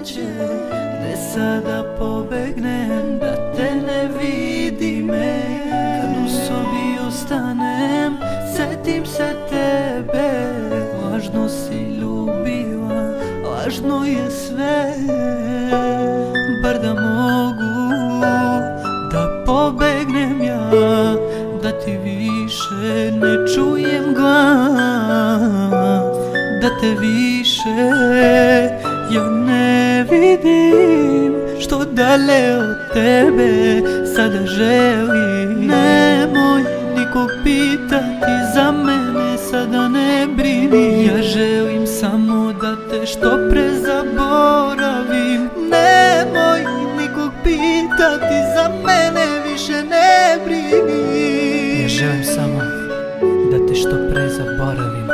sreće, gde sada pobegnem da te ne vidi me. Kad u sobi ostanem, setim se tebe. Lažno si ljubila, lažno je sve. Bar da mogu da pobegnem ja, da ti više ne čujem glas, da te više ja ne vidim. Što dalje od tebe sada želim. Nemoj nikog pitati za mene, sada ne brini. Ja želim samo da te što pre zaboravim. Nemoj nikog pitati za mene, više ne brini. Ja želim samo da te što pre zaboravim.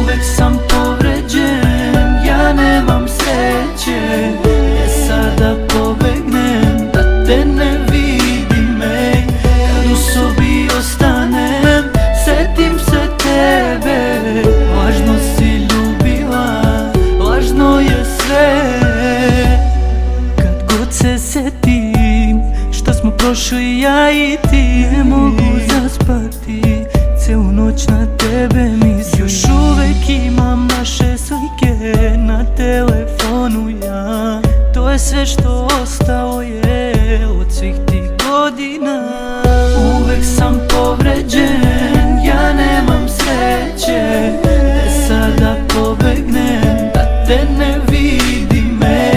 Uvek sam povređen, ja nemam sreće, gde sada pobegnem da te ne vidi me. Kad u sobi ostanem, setim se tebe. Lažno si ljubila, lažno je sve. Kad god se setim što smo prošli ja i ti, ne mogu zaspati, celu noć na tebe mislim. Još uvek imam naše slike na telefonu ja. To je sve što ostalo je od svih tih godina. Uvek sam povređen, ja nemam sreće, gde sada pobegnem da te ne vidi me.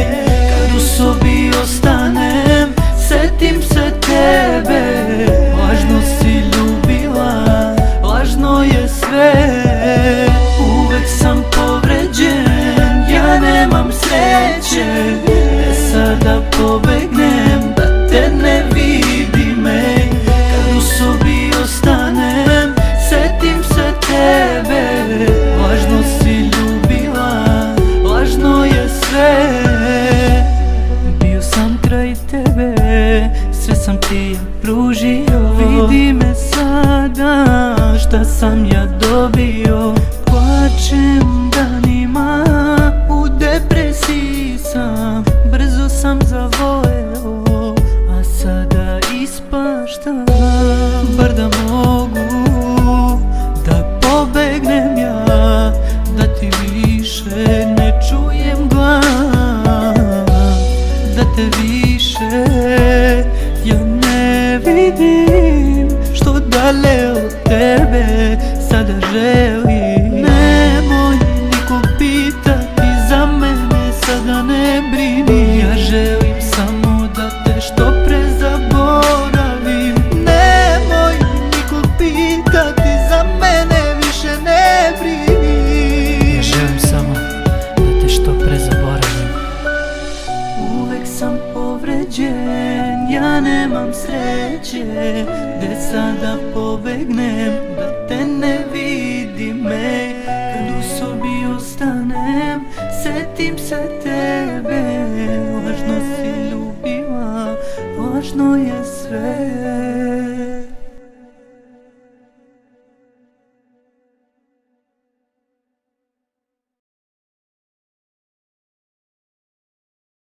Kad u sobi ostanem, setim se tebe. Lažno si ljubila, lažno je sve. Uvek sam povređen, ja nemam sreće, gde sada pobegnem da te ne vidi me. Kad u sobi ostanem, setim se tebe. Lažno si ljubila, lažno je sve. Bio sam kraj tebe, sve sam ti ja pružio. Vidi me sada, šta sam ja dobio. Plačem danima, u depresiji sam. Brzo sam zavoleo, a sada ispaštam. Bar da mogu da pobegnem ja, da ti više ne čujem glas, da te više ja ne vidim. Što dalje od tebe sada želim. Nemoj nikog pitati za mene, sada ne brini. Ja želim samo da te što pre zaboravim. Nemoj nikog pitati za mene, više ne brini. Ja želim samo da te što pre zaboravim. Uvek sam povređen, ja nemam sreće, gde sada pobegnem da te ne vidi me. Kad u sobi ostanem, setim se tebe. Lažno si ljubila, lažno je sve.